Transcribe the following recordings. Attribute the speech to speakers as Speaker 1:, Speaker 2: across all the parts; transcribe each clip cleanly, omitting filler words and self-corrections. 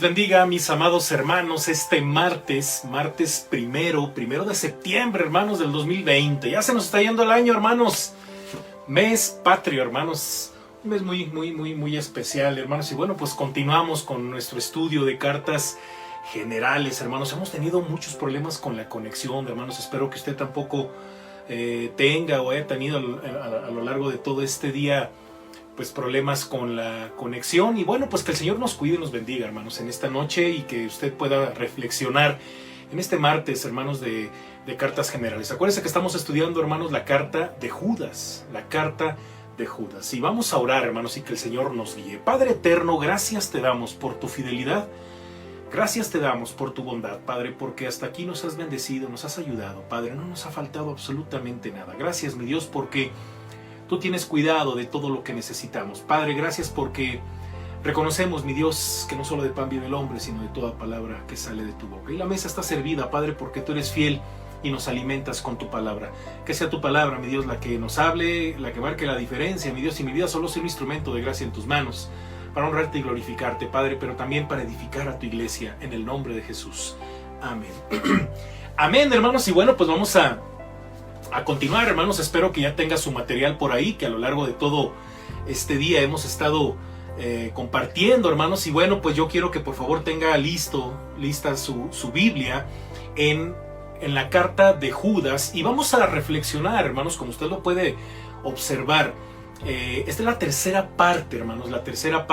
Speaker 1: bendiga, mis amados hermanos, este martes primero de septiembre, hermanos, del 2020. Ya se nos está yendo el año, hermanos. Mes patrio, hermanos. Un mes muy especial, hermanos. Y bueno, pues continuamos con nuestro estudio de cartas generales, hermanos. Hemos tenido muchos problemas con la conexión, hermanos. Espero que usted tampoco tenga o haya tenido a lo largo de todo este día pues problemas con la conexión. Y bueno, pues que el Señor nos cuide y nos bendiga, hermanos, en esta noche, y que usted pueda reflexionar en este martes, hermanos, de cartas generales. Acuérdense que estamos estudiando, hermanos, la carta de Judas, y vamos a orar, hermanos, y que el Señor nos guíe. Padre eterno, gracias te damos por tu fidelidad, gracias te damos por tu bondad, Padre, porque hasta aquí nos has bendecido, nos has ayudado, Padre, no nos ha faltado absolutamente nada. Gracias, mi Dios, porque tú tienes cuidado de todo lo que necesitamos. Padre, gracias porque reconocemos, mi Dios, que no solo de pan vive el hombre, sino de toda palabra que sale de tu boca. Y la mesa está servida, Padre, porque tú eres fiel y nos alimentas con tu palabra. Que sea tu palabra, mi Dios, la que nos hable, la que marque la diferencia, mi Dios, y mi vida solo sea un instrumento de gracia en tus manos, para honrarte y glorificarte, Padre, pero también para edificar a tu iglesia, en el nombre de Jesús. Amén. Amén, hermanos, y bueno, pues vamos a continuar, hermanos. Espero que ya tenga su material por ahí, que a lo largo de todo este día hemos estado compartiendo, hermanos. Y bueno, pues yo quiero que por favor tenga lista su Biblia en la carta de Judas, y vamos a reflexionar, hermanos, como usted lo puede observar. Esta es la tercera parte, hermanos, la tercera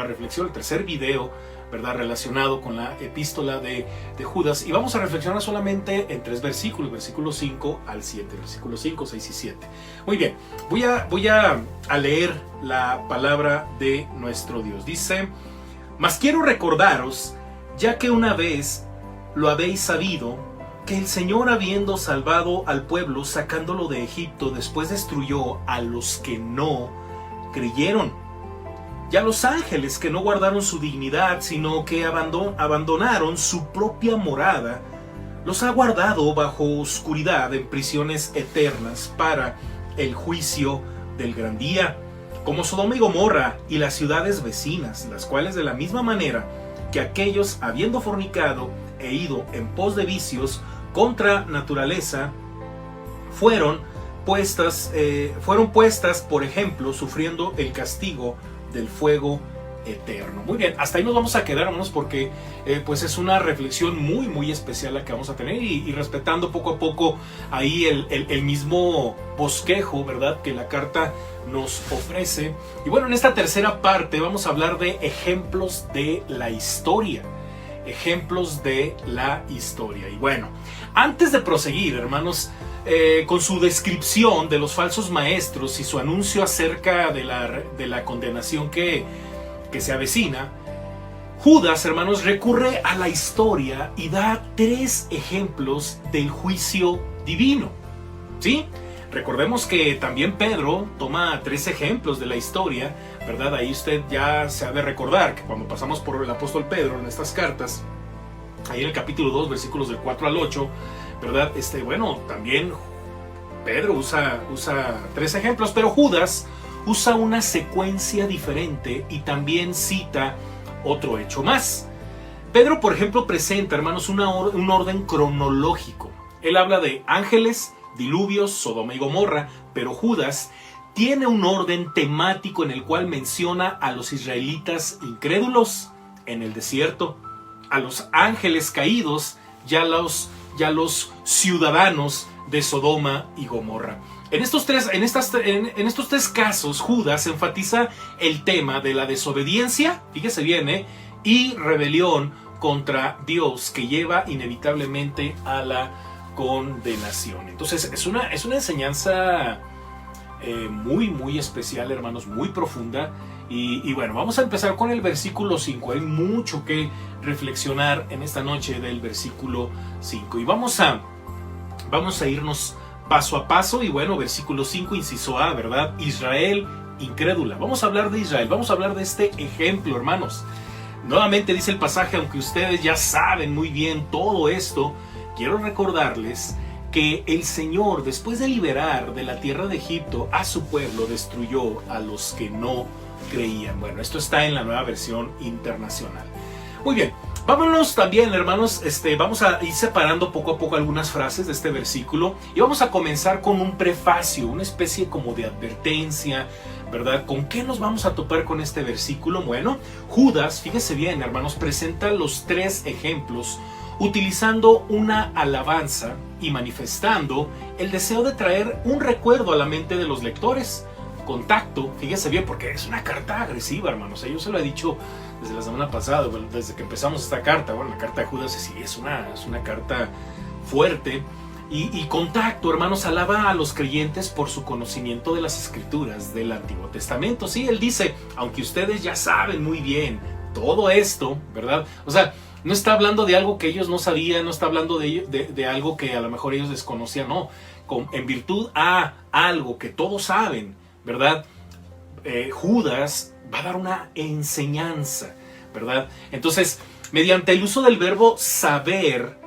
Speaker 1: reflexión, el tercer video, ¿verdad?, relacionado con la epístola de Judas, y vamos a reflexionar solamente en 3 versículos, versículos 5 al 7, versículos 5, 6 y 7. Muy bien, voy a leer la palabra de nuestro Dios. Dice: mas quiero recordaros, ya que una vez lo habéis sabido, que el Señor, habiendo salvado al pueblo, sacándolo de Egipto, después destruyó a los que no creyeron. Y a los ángeles que no guardaron su dignidad, sino que abandonaron su propia morada, los ha guardado bajo oscuridad en prisiones eternas para el juicio del gran día, como Sodoma y Gomorra y las ciudades vecinas, las cuales de la misma manera que aquellos, habiendo fornicado e ido en pos de vicios contra naturaleza, fueron puestas, por ejemplo, sufriendo el castigo del fuego eterno. Muy bien, hasta ahí nos vamos a quedar, hermanos, porque pues es una reflexión muy especial la que vamos a tener, y respetando poco a poco ahí el mismo bosquejo, ¿verdad?, que la carta nos ofrece. Y bueno, en esta tercera parte vamos a hablar de ejemplos de la historia. Y bueno, antes de proseguir, hermanos, con su descripción de los falsos maestros y su anuncio acerca de la condenación que se avecina, Judas, hermanos, recurre a la historia y da 3 ejemplos del juicio divino, ¿sí? Recordemos que también Pedro toma 3 ejemplos de la historia, ¿verdad? Ahí usted ya se ha de recordar que cuando pasamos por el apóstol Pedro en estas cartas, ahí en el capítulo 2, versículos del 4 al 8, ¿verdad? Bueno, también Pedro usa 3 ejemplos, pero Judas usa una secuencia diferente y también cita otro hecho más. Pedro, por ejemplo, presenta, hermanos, un orden cronológico. Él habla de ángeles, diluvios, Sodoma y Gomorra, pero Judas tiene un orden temático en el cual menciona a los israelitas incrédulos en el desierto, a los ángeles caídos y a los ciudadanos de Sodoma y Gomorra. En estos tres casos, Judas enfatiza el tema de la desobediencia, fíjese bien, y rebelión contra Dios, que lleva inevitablemente a la condenación. Entonces es una enseñanza muy especial, hermanos, muy profunda. Y bueno, vamos a empezar con el versículo 5. Hay mucho que reflexionar en esta noche del versículo 5. Y vamos a irnos paso a paso. Y bueno, versículo 5, inciso A, ¿verdad? Israel incrédula. Vamos a hablar de Israel, vamos a hablar de este ejemplo, hermanos. Nuevamente dice el pasaje, aunque ustedes ya saben muy bien todo esto, quiero recordarles que el Señor, después de liberar de la tierra de Egipto a su pueblo, destruyó a los que no creían. Bueno, esto está en la Nueva Versión Internacional. Muy bien, vámonos también, hermanos, vamos a ir separando poco a poco algunas frases de este versículo y vamos a comenzar con un prefacio, una especie como de advertencia, ¿verdad? ¿Con qué nos vamos a topar con este versículo? Bueno, Judas, fíjese bien, hermanos, presenta los 3 ejemplos utilizando una alabanza y manifestando el deseo de traer un recuerdo a la mente de los lectores. Contacto, fíjese bien, porque es una carta agresiva, hermanos. Yo se lo he dicho desde la semana pasada, desde que empezamos esta carta. Bueno, la carta de Judas sí es una carta fuerte. Y contacto, hermanos, alaba a los creyentes por su conocimiento de las escrituras del Antiguo Testamento. Sí, él dice, aunque ustedes ya saben muy bien todo esto, ¿verdad? O sea, no está hablando de algo que ellos no sabían, no está hablando de algo que a lo mejor ellos desconocían, no. En virtud a algo que todos saben, ¿verdad? Judas va a dar una enseñanza, ¿verdad? Entonces, mediante el uso del verbo saber,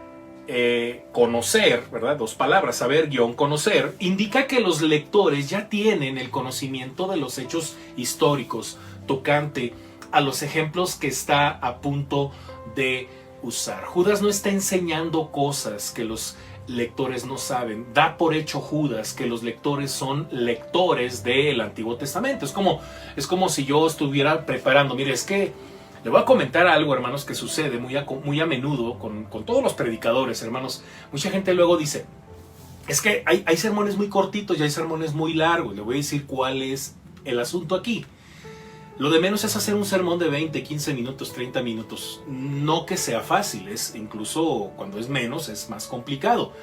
Speaker 1: conocer, ¿verdad? 2 palabras, saber _ conocer, indica que los lectores ya tienen el conocimiento de los hechos históricos tocante a los ejemplos que está a punto de usar. Judas no está enseñando cosas que los lectores no saben. Da por hecho Judas que los lectores son lectores del Antiguo Testamento. Es como si yo estuviera preparando. Mire, es que le voy a comentar algo, hermanos, que sucede muy a menudo con todos los predicadores, hermanos. Mucha gente luego dice, es que hay sermones muy cortitos y hay sermones muy largos. Le voy a decir cuál es el asunto aquí. Lo de menos es hacer un sermón de 20, 15 minutos, 30 minutos. No que sea fácil, incluso cuando es menos es más complicado.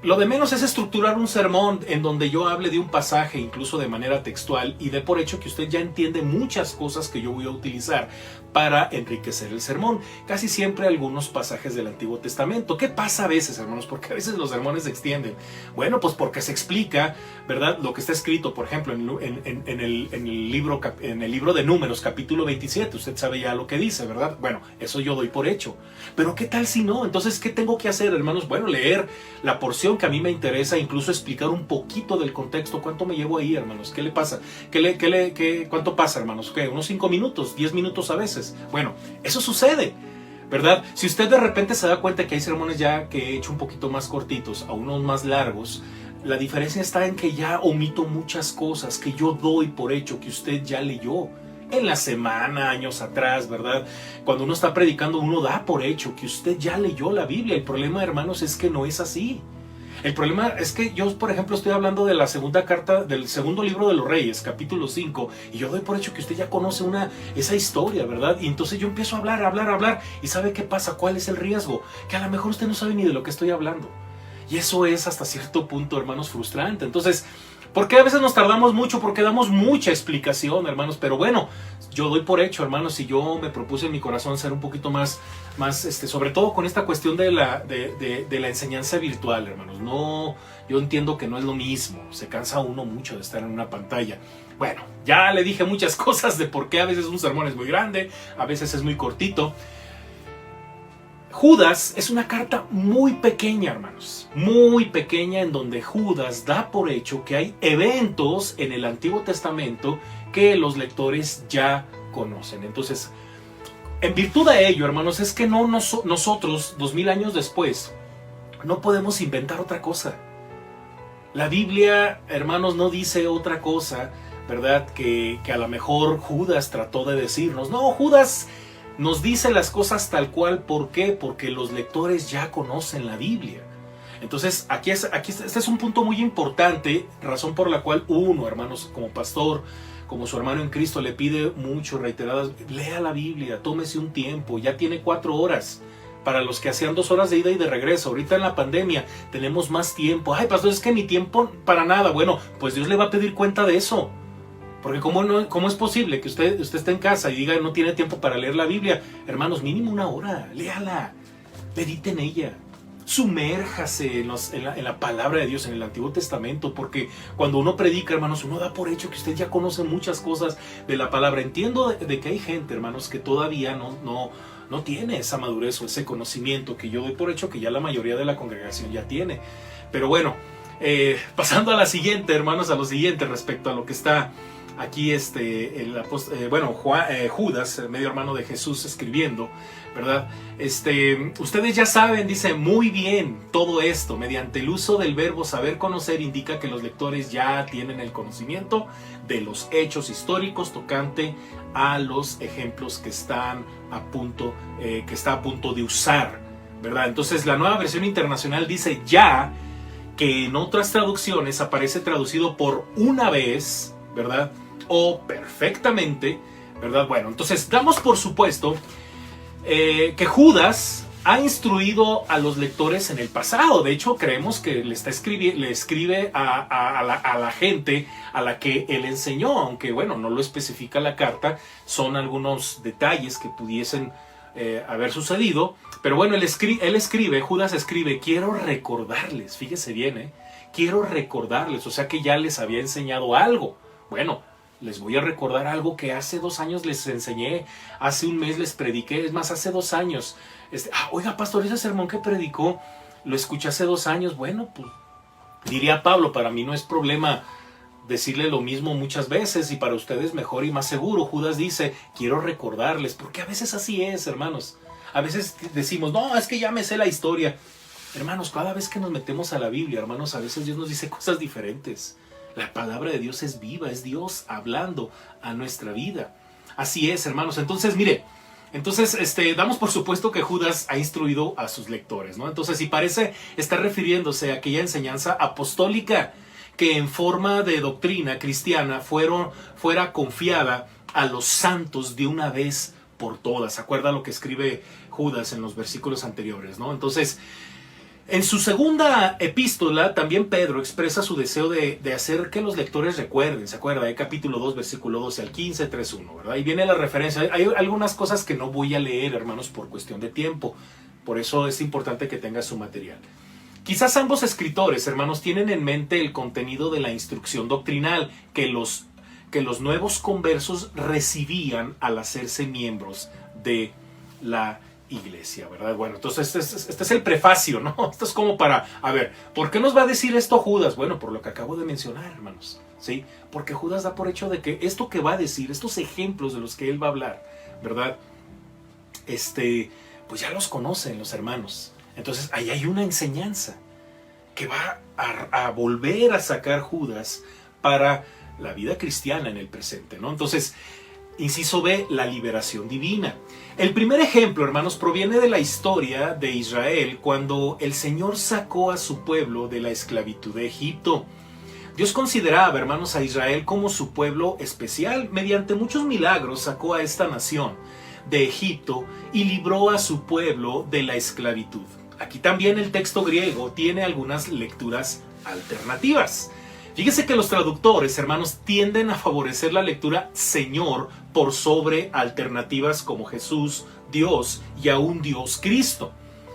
Speaker 1: Lo de menos es estructurar un sermón en donde yo hable de un pasaje, incluso de manera textual, y dé por hecho que usted ya entiende muchas cosas que yo voy a utilizar para enriquecer el sermón. Casi siempre algunos pasajes del Antiguo Testamento. ¿Qué pasa a veces, hermanos? Porque a veces los sermones se extienden. Bueno, pues porque se explica, ¿verdad? Lo que está escrito, por ejemplo, en el libro de Números, capítulo 27. Usted sabe ya lo que dice, ¿verdad? Bueno, eso yo doy por hecho. Pero ¿qué tal si no? Entonces, ¿qué tengo que hacer, hermanos? Bueno, leer la porción que a mí me interesa, incluso explicar un poquito del contexto. ¿Cuánto me llevo ahí, hermanos? ¿Qué le pasa? ¿Cuánto pasa, hermanos? ¿Qué? ¿Unos 5 minutos? ¿10 minutos a veces? Bueno, eso sucede, ¿verdad? Si usted de repente se da cuenta que hay sermones ya que he hecho un poquito más cortitos a unos más largos, la diferencia está en que ya omito muchas cosas que yo doy por hecho que usted ya leyó en la semana, años atrás, ¿verdad? Cuando uno está predicando, uno da por hecho que usted ya leyó la Biblia. El problema, hermanos, es que no es así. El problema es que yo, por ejemplo, estoy hablando de la segunda carta, del segundo libro de los Reyes, capítulo 5, y yo doy por hecho que usted ya conoce esa historia, ¿verdad? Y entonces yo empiezo a hablar, y ¿sabe qué pasa? ¿Cuál es el riesgo? Que a lo mejor usted no sabe ni de lo que estoy hablando. Y eso es hasta cierto punto, hermanos, frustrante. Entonces, ¿por qué a veces nos tardamos mucho? Porque damos mucha explicación, hermanos. Pero bueno, yo doy por hecho, hermanos, si yo me propuse en mi corazón ser un poquito más sobre todo con esta cuestión de la enseñanza virtual, hermanos. No, yo entiendo que no es lo mismo. Se cansa uno mucho de estar en una pantalla. Bueno, ya le dije muchas cosas de por qué a veces un sermón es muy grande, a veces es muy cortito. Judas es una carta muy pequeña, hermanos, muy pequeña, en donde Judas da por hecho que hay eventos en el Antiguo Testamento que los lectores ya conocen. Entonces, en virtud de ello, hermanos, es que nosotros, 2000 años después, no podemos inventar otra cosa. La Biblia, hermanos, no dice otra cosa, ¿verdad? Que a lo mejor Judas trató de decirnos. No, Judas nos dice las cosas tal cual. ¿Por qué? Porque los lectores ya conocen la Biblia. Entonces, este es un punto muy importante, razón por la cual uno, hermanos, como pastor, como su hermano en Cristo, le pide mucho, reiteradas, lea la Biblia, tómese un tiempo, ya tiene 4 horas. Para los que hacían 2 horas de ida y de regreso, ahorita en la pandemia tenemos más tiempo. Ay, pastor, es que mi tiempo para nada. Bueno, pues Dios le va a pedir cuenta de eso. Porque ¿cómo es posible que usted esté en casa y diga no tiene tiempo para leer la Biblia? Hermanos, mínimo 1 hora, léala, medite en ella. Sumérjase en la palabra de Dios, en el Antiguo Testamento, porque cuando uno predica, hermanos, uno da por hecho que usted ya conoce muchas cosas de la palabra. Entiendo de que hay gente, hermanos, que todavía no tiene esa madurez o ese conocimiento que yo doy por hecho que ya la mayoría de la congregación ya tiene. Pero bueno, pasando a la siguiente, hermanos, a lo siguiente respecto a lo que está aquí Judas, el medio hermano de Jesús, escribiendo, ¿verdad? Ustedes ya saben, dice, muy bien todo esto. Mediante el uso del verbo saber conocer indica que los lectores ya tienen el conocimiento de los hechos históricos tocante a los ejemplos que está a punto de usar, ¿verdad? Entonces la Nueva Versión Internacional dice ya, que en otras traducciones aparece traducido por una vez, ¿verdad? O perfectamente, ¿verdad? Bueno, entonces damos por supuesto que Judas ha instruido a los lectores en el pasado. De hecho, creemos que le escribe a la gente a la que él enseñó, aunque bueno, no lo especifica la carta, son algunos detalles que pudiesen haber sucedido, pero bueno, Judas escribe, quiero recordarles, fíjese bien, quiero recordarles, o sea que ya les había enseñado algo. Bueno, les voy a recordar algo que hace 2 años les enseñé, hace un mes les prediqué, es más, hace 2 años. Oiga, pastor, ese sermón que predicó, lo escuché hace 2 años. Bueno, pues diría Pablo, para mí no es problema decirle lo mismo muchas veces, y para ustedes mejor y más seguro. Judas dice, quiero recordarles, porque a veces así es, hermanos. A veces decimos, no, es que ya me sé la historia. Hermanos, cada vez que nos metemos a la Biblia, hermanos, a veces Dios nos dice cosas diferentes. La palabra de Dios es viva, es Dios hablando a nuestra vida. Así es, hermanos. Entonces, mire, damos por supuesto que Judas ha instruido a sus lectores, ¿no? Entonces, si parece estar refiriéndose a aquella enseñanza apostólica que en forma de doctrina cristiana fuera confiada a los santos de una vez por todas. ¿Se acuerda lo que escribe Judas en los versículos anteriores, ¿no? Entonces, en su segunda epístola, también Pedro expresa su deseo de hacer que los lectores recuerden. ¿Se acuerda? Capítulo 2, versículo 12 al 15, 3:1, ¿verdad? Y viene la referencia. Hay algunas cosas que no voy a leer, hermanos, por cuestión de tiempo. Por eso es importante que tenga su material. Quizás ambos escritores, hermanos, tienen en mente el contenido de la instrucción doctrinal que los nuevos conversos recibían al hacerse miembros de la iglesia, ¿verdad? Bueno, entonces este es el prefacio, ¿no? Esto es como para, a ver, ¿por qué nos va a decir esto Judas? Bueno, por lo que acabo de mencionar, hermanos, ¿sí? Porque Judas da por hecho de que esto que va a decir, estos ejemplos de los que él va a hablar, ¿verdad? Pues ya los conocen los hermanos. Entonces ahí hay una enseñanza que va a volver a sacar Judas para la vida cristiana en el presente, ¿no? Entonces, inciso B, la liberación divina. El primer ejemplo, hermanos, proviene de la historia de Israel cuando el Señor sacó a su pueblo de la esclavitud de Egipto. Dios consideraba, hermanos, a Israel como su pueblo especial. Mediante muchos milagros sacó a esta nación de Egipto y libró a su pueblo de la esclavitud. Aquí también el texto griego tiene algunas lecturas alternativas. Fíjese que los traductores, hermanos, tienden a favorecer la lectura Señor por sobre alternativas como Jesús, Dios y aún Dios Cristo.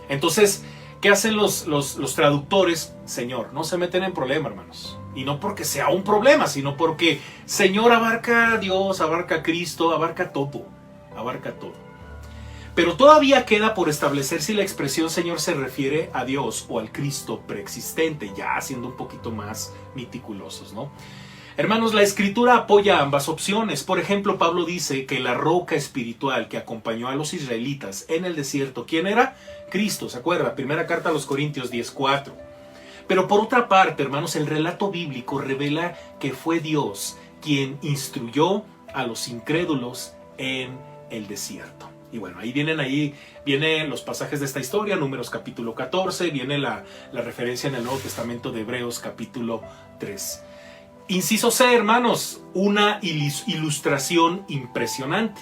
Speaker 1: Entonces, ¿qué hacen los traductores? Señor, no se meten en problema, hermanos. Y no porque sea un problema, sino porque Señor abarca a Dios, abarca a Cristo, abarca todo. Abarca todo. Pero todavía queda por establecer si la expresión Señor se refiere a Dios o al Cristo preexistente, ya siendo un poquito más meticulosos, ¿no? Hermanos, la Escritura apoya ambas opciones. Por ejemplo, Pablo dice que la roca espiritual que acompañó a los israelitas en el desierto, ¿quién era? Cristo, ¿se acuerda? Primera carta a los Corintios 10:4. Pero por otra parte, hermanos, el relato bíblico revela que fue Dios quien instruyó a los incrédulos en el desierto. Y bueno, ahí vienen los pasajes de esta historia, Números capítulo 14, viene la referencia en el Nuevo Testamento de Hebreos capítulo 3. Inciso C, hermanos, una ilustración impresionante.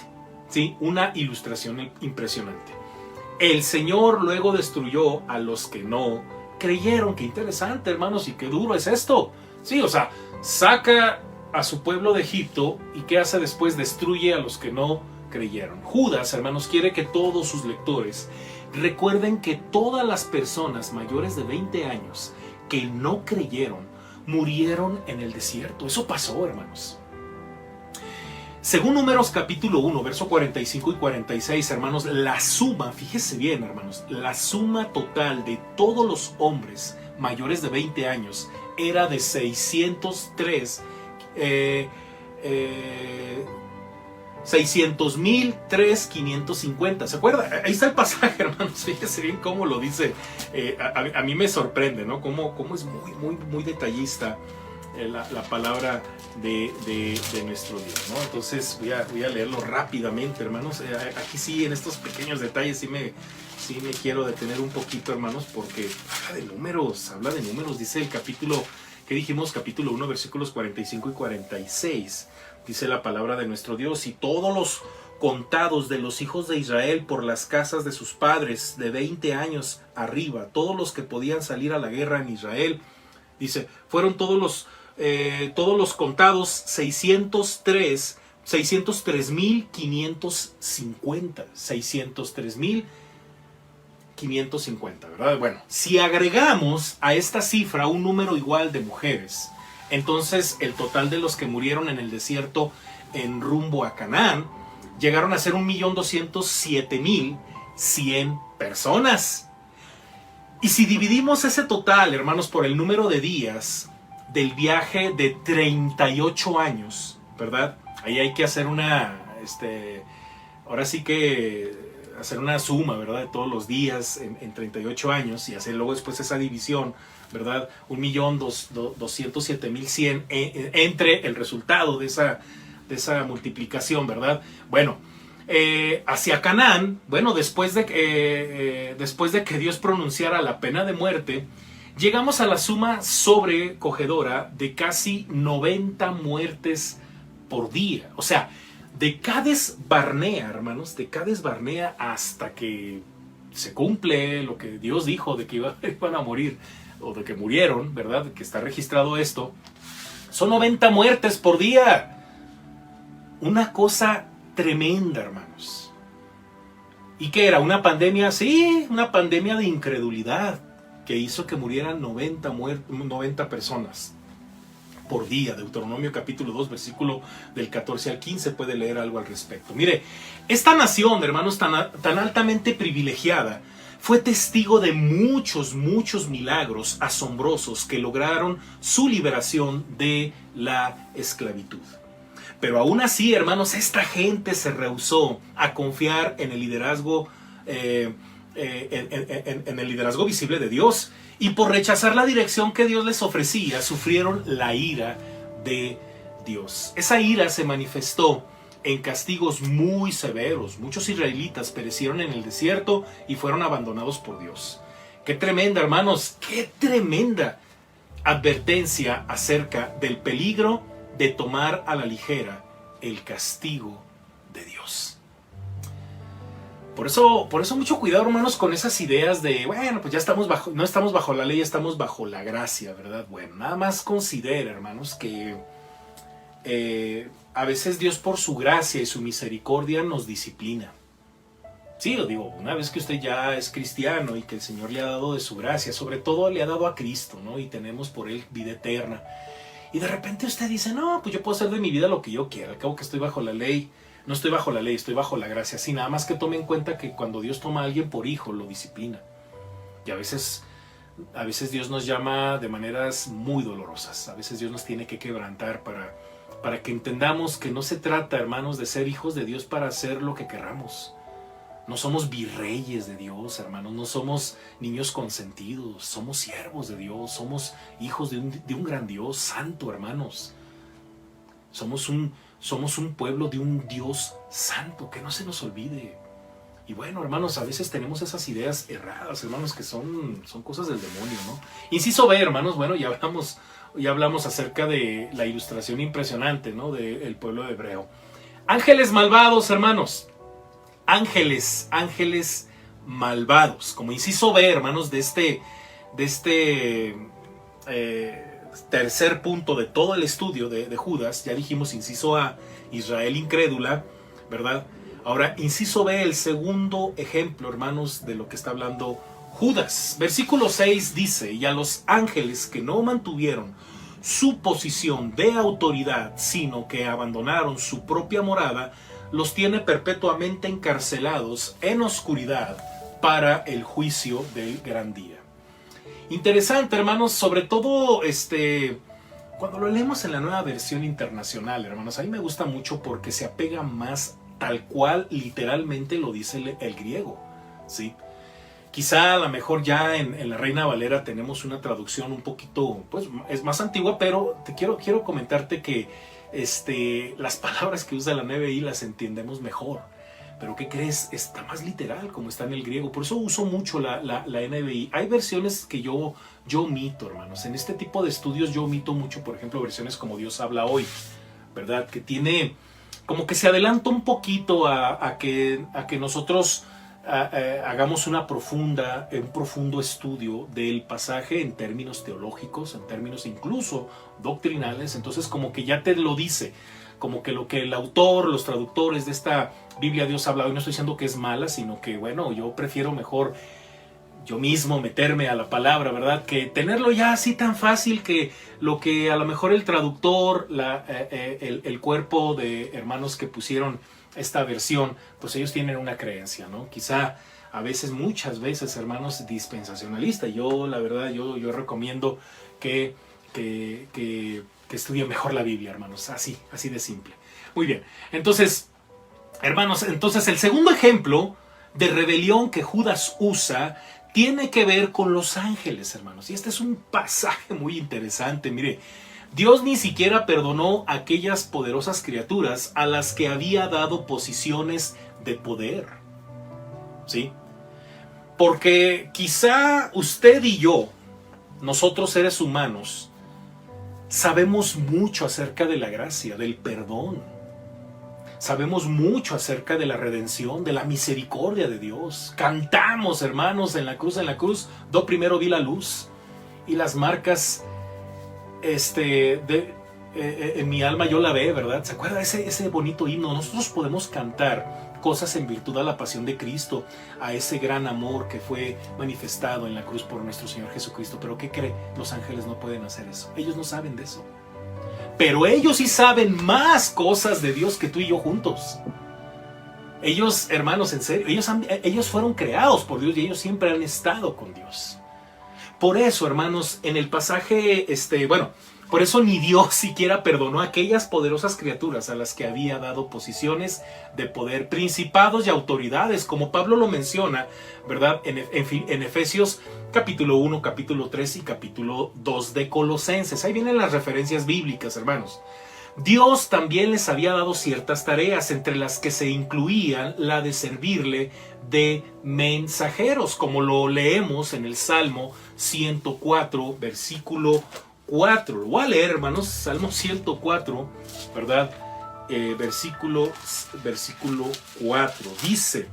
Speaker 1: ¿Sí? Una ilustración impresionante. El Señor luego destruyó a los que no creyeron. Qué interesante, hermanos, y qué duro es esto. Sí, o sea, saca a su pueblo de Egipto y ¿qué hace después? Destruye a los que no creyeron. Judas, hermanos, quiere que todos sus lectores recuerden que todas las personas mayores de 20 años que no creyeron murieron en el desierto. Eso pasó, hermanos. Según Números capítulo 1, verso 45 y 46, hermanos, la suma, fíjese bien, hermanos, la suma total de todos los hombres mayores de 20 años era de 603 600,000, 550. ¿Se acuerda? Ahí está el pasaje, hermanos. Fíjese bien cómo lo dice. A mí me sorprende, ¿no? Cómo es muy detallista la palabra de nuestro Dios, ¿no? Entonces voy a leerlo rápidamente, hermanos. Aquí sí, en estos pequeños detalles sí me quiero detener un poquito, hermanos, porque habla de números. Dice el capítulo, ¿qué dijimos? Capítulo 1, versículos 45 y 46. Dice la palabra de nuestro Dios: y todos los contados de los hijos de Israel por las casas de sus padres, de 20 años arriba, todos los que podían salir a la guerra en Israel, dice, fueron todos los contados 603,550. 603,550, ¿verdad? Bueno, si agregamos a esta cifra un número igual de mujeres, entonces el total de los que murieron en el desierto en rumbo a Canaán llegaron a ser 1,207,100 personas. Y si dividimos ese total, hermanos, por el número de días del viaje de 38 años, ¿verdad? Ahí hay que hacer ahora sí que hacer una suma, ¿verdad? De todos los días en 38 años y hacer luego después esa división, ¿verdad? 1,207,100 entre el resultado de esa multiplicación, ¿verdad? Bueno, hacia Canaán, bueno, después de que Dios pronunciara la pena de muerte, llegamos a la suma sobrecogedora de casi 90 muertes por día. O sea, de Cades Barnea, hermanos, de Cades Barnea hasta que se cumple lo que Dios dijo de que iban a morir, o de que murieron, ¿verdad? Que está registrado esto. Son 90 muertes por día. Una cosa tremenda, hermanos. ¿Y qué era? ¿Una pandemia? Sí, una pandemia de incredulidad que hizo que murieran 90 personas por día. Deuteronomio capítulo 2, versículo del 14 al 15, puede leer algo al respecto. Mire, esta nación, hermanos, tan altamente privilegiada, fue testigo de muchos milagros asombrosos que lograron su liberación de la esclavitud. Pero aún así, hermanos, esta gente se rehusó a confiar en el liderazgo en el liderazgo visible de Dios, y por rechazar la dirección que Dios les ofrecía, sufrieron la ira de Dios. Esa ira se manifestó en castigos muy severos. Muchos israelitas perecieron en el desierto y fueron abandonados por Dios. Qué tremenda, hermanos, qué tremenda advertencia acerca del peligro de tomar a la ligera el castigo de Dios. Por eso mucho cuidado, hermanos, con esas ideas de, bueno, pues ya no estamos bajo la ley, estamos bajo la gracia, ¿verdad? Bueno, nada más considera, hermanos, que a veces Dios por su gracia y su misericordia nos disciplina. Sí, lo digo, una vez que usted ya es cristiano y que el Señor le ha dado de su gracia, sobre todo le ha dado a Cristo, ¿no? Y tenemos por Él vida eterna. Y de repente usted dice, no, pues yo puedo hacer de mi vida lo que yo quiera, al cabo que estoy bajo la ley. No estoy bajo la ley, estoy bajo la gracia. Sí, nada más que tome en cuenta que cuando Dios toma a alguien por hijo, lo disciplina. Y a veces Dios nos llama de maneras muy dolorosas. A veces Dios nos tiene que quebrantar para que entendamos que no se trata, hermanos, de ser hijos de Dios para hacer lo que querramos. No somos virreyes de Dios, hermanos. No somos niños consentidos. Somos siervos de Dios. Somos hijos de un gran Dios santo, hermanos. Somos un pueblo de un Dios santo, que no se nos olvide. Y bueno, hermanos, a veces tenemos esas ideas erradas, hermanos, que son cosas del demonio, ¿no? Inciso B, hermanos, bueno, ya hablamos acerca de la ilustración impresionante, ¿no? Del pueblo hebreo. Ángeles malvados, hermanos. Ángeles malvados. Como inciso B, hermanos, de este tercer punto de todo el estudio de Judas. Ya dijimos inciso A, Israel incrédula, ¿verdad? Ahora, inciso B, el segundo ejemplo, hermanos, de lo que está hablando Judas. Versículo 6 dice, y a los ángeles que no mantuvieron su posición de autoridad, sino que abandonaron su propia morada, los tiene perpetuamente encarcelados en oscuridad para el juicio del gran día. Interesante, hermanos, sobre todo Cuando lo leemos en la Nueva Versión Internacional, hermanos, a mí me gusta mucho porque se apega más tal cual literalmente lo dice el griego, ¿sí? Quizá a lo mejor ya en la Reina Valera tenemos una traducción un poquito, pues es más antigua, pero quiero comentarte que las palabras que usa la NBI las entendemos mejor. Pero ¿qué crees? Está más literal como está en el griego. Por eso uso mucho la NBI. Hay versiones que yo omito, hermanos. En este tipo de estudios yo omito mucho, por ejemplo, versiones como Dios habla hoy, ¿verdad? Que tiene, como que se adelanta un poquito a que nosotros hagamos un profundo estudio del pasaje en términos teológicos, en términos incluso doctrinales. Entonces como que ya te lo dice, como que lo que el autor, los traductores de esta Biblia Dios habla hoy, no estoy diciendo que es mala, sino que bueno, yo prefiero mejor yo mismo meterme a la palabra, ¿verdad? Que tenerlo ya así tan fácil, que lo que a lo mejor el traductor, el cuerpo de hermanos que pusieron esta versión, pues ellos tienen una creencia, ¿no? Quizá a veces, muchas veces, hermanos, dispensacionalista. Yo, la verdad, yo recomiendo que estudien mejor la Biblia, hermanos, así de simple. Muy bien, entonces, hermanos, el segundo ejemplo de rebelión que Judas usa tiene que ver con los ángeles, hermanos. Y este es un pasaje muy interesante. Mire, Dios ni siquiera perdonó a aquellas poderosas criaturas a las que había dado posiciones de poder, ¿sí? Porque quizá usted y yo, nosotros seres humanos, sabemos mucho acerca de la gracia, del perdón. Sabemos mucho acerca de la redención, de la misericordia de Dios. Cantamos, hermanos, en la cruz, do primero vi la luz y las marcas en mi alma yo la ve, ¿verdad? ¿Se acuerda ese bonito himno? Nosotros podemos cantar cosas en virtud a la pasión de Cristo, a ese gran amor que fue manifestado en la cruz por nuestro Señor Jesucristo. Pero ¿qué cree? Los ángeles no pueden hacer eso. Ellos no saben de eso. Pero ellos sí saben más cosas de Dios que tú y yo juntos. Ellos, hermanos, en serio, ellos fueron creados por Dios y ellos siempre han estado con Dios. Por eso, hermanos, en el pasaje, por eso ni Dios siquiera perdonó a aquellas poderosas criaturas a las que había dado posiciones de poder, principados y autoridades, como Pablo lo menciona, ¿verdad? En Efesios capítulo 1, capítulo 3 y capítulo 2 de Colosenses. Ahí vienen las referencias bíblicas, hermanos. Dios también les había dado ciertas tareas, entre las que se incluían la de servirle de mensajeros, como lo leemos en el Salmo 104, versículo 4. Lo voy a leer, hermanos, Salmo 104, ¿verdad? Versículo 4. Dice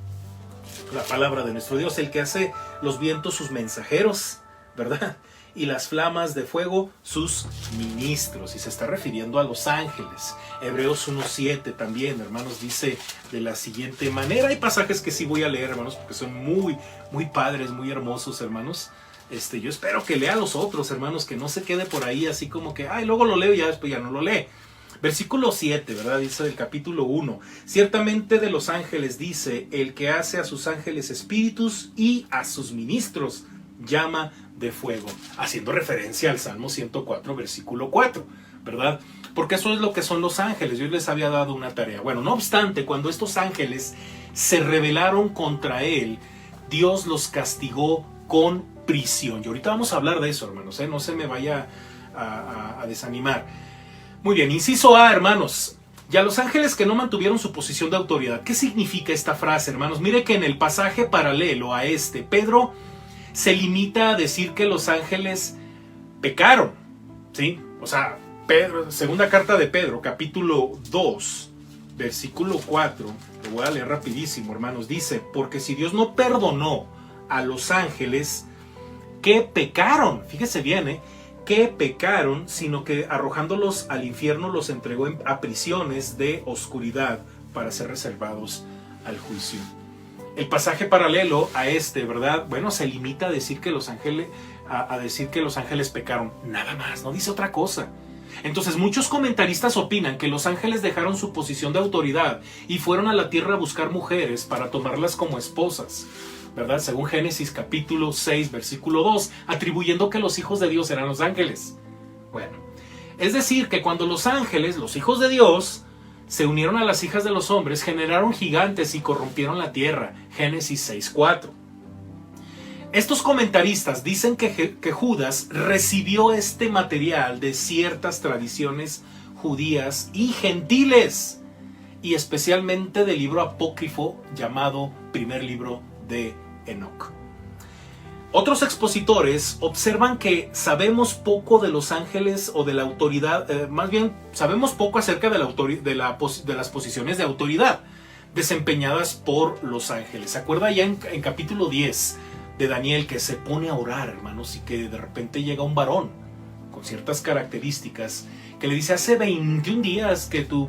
Speaker 1: la palabra de nuestro Dios: el que hace los vientos sus mensajeros, ¿verdad? Y las flamas de fuego sus ministros. Y se está refiriendo a los ángeles. Hebreos 1:7 también, hermanos, dice de la siguiente manera. Hay pasajes que sí voy a leer, hermanos, porque son muy, muy padres, muy hermosos, hermanos. Yo espero que lea los otros, hermanos, que no se quede por ahí así como que, luego lo leo y ya después ya no lo lee. Versículo 7, ¿verdad? Dice del capítulo 1. Ciertamente de los ángeles dice: el que hace a sus ángeles espíritus y a sus ministros llama de fuego. Haciendo referencia al Salmo 104, versículo 4, ¿verdad? Porque eso es lo que son los ángeles. Dios les había dado una tarea. Bueno, no obstante, cuando estos ángeles se rebelaron contra él, Dios los castigó con prisión. Y ahorita vamos a hablar de eso, hermanos, no se me vaya a desanimar. Muy bien, inciso A, hermanos. Y a los ángeles que no mantuvieron su posición de autoridad. ¿Qué significa esta frase, hermanos? Mire que en el pasaje paralelo a Pedro se limita a decir que los ángeles pecaron, ¿sí? O sea, segunda carta de Pedro, capítulo 2, versículo 4, lo voy a leer rapidísimo, hermanos. Dice: porque si Dios no perdonó a los ángeles que pecaron, fíjese bien, que pecaron, sino que arrojándolos al infierno los entregó a prisiones de oscuridad para ser reservados al juicio. El pasaje paralelo a ¿verdad? Bueno, se limita a decir que los ángeles pecaron, nada más, no dice otra cosa. Entonces muchos comentaristas opinan que los ángeles dejaron su posición de autoridad y fueron a la tierra a buscar mujeres para tomarlas como esposas, ¿verdad? Según Génesis capítulo 6, versículo 2, atribuyendo que los hijos de Dios eran los ángeles. Bueno, Es decir, que cuando los ángeles, los hijos de Dios, se unieron a las hijas de los hombres, generaron gigantes y corrompieron la tierra. Génesis 6:4. Estos comentaristas dicen que Judas recibió este material de ciertas tradiciones judías y gentiles, y especialmente del libro apócrifo llamado Primer Libro de Enoc. Otros expositores observan que sabemos poco de los ángeles o de la autoridad, más bien sabemos poco acerca de las posiciones de autoridad desempeñadas por los ángeles. ¿Se acuerda ya en capítulo 10 de Daniel que se pone a orar, hermanos, y que de repente llega un varón con ciertas características que le dice: hace 21 días que tu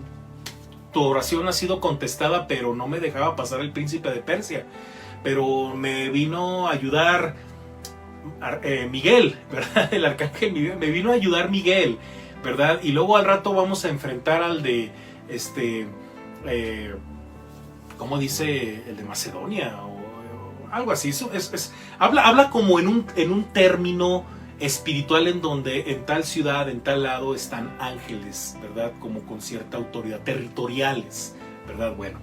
Speaker 1: oración ha sido contestada, pero no me dejaba pasar el príncipe de Persia, pero me vino a ayudar Miguel, ¿verdad? El arcángel Miguel, me vino a ayudar Miguel, ¿verdad? Y luego al rato vamos a enfrentar al de ¿cómo dice? El de Macedonia o algo así. Habla como en un término espiritual en donde en tal ciudad, en tal lado están ángeles, ¿verdad? Como con cierta autoridad, territoriales, ¿verdad? Bueno,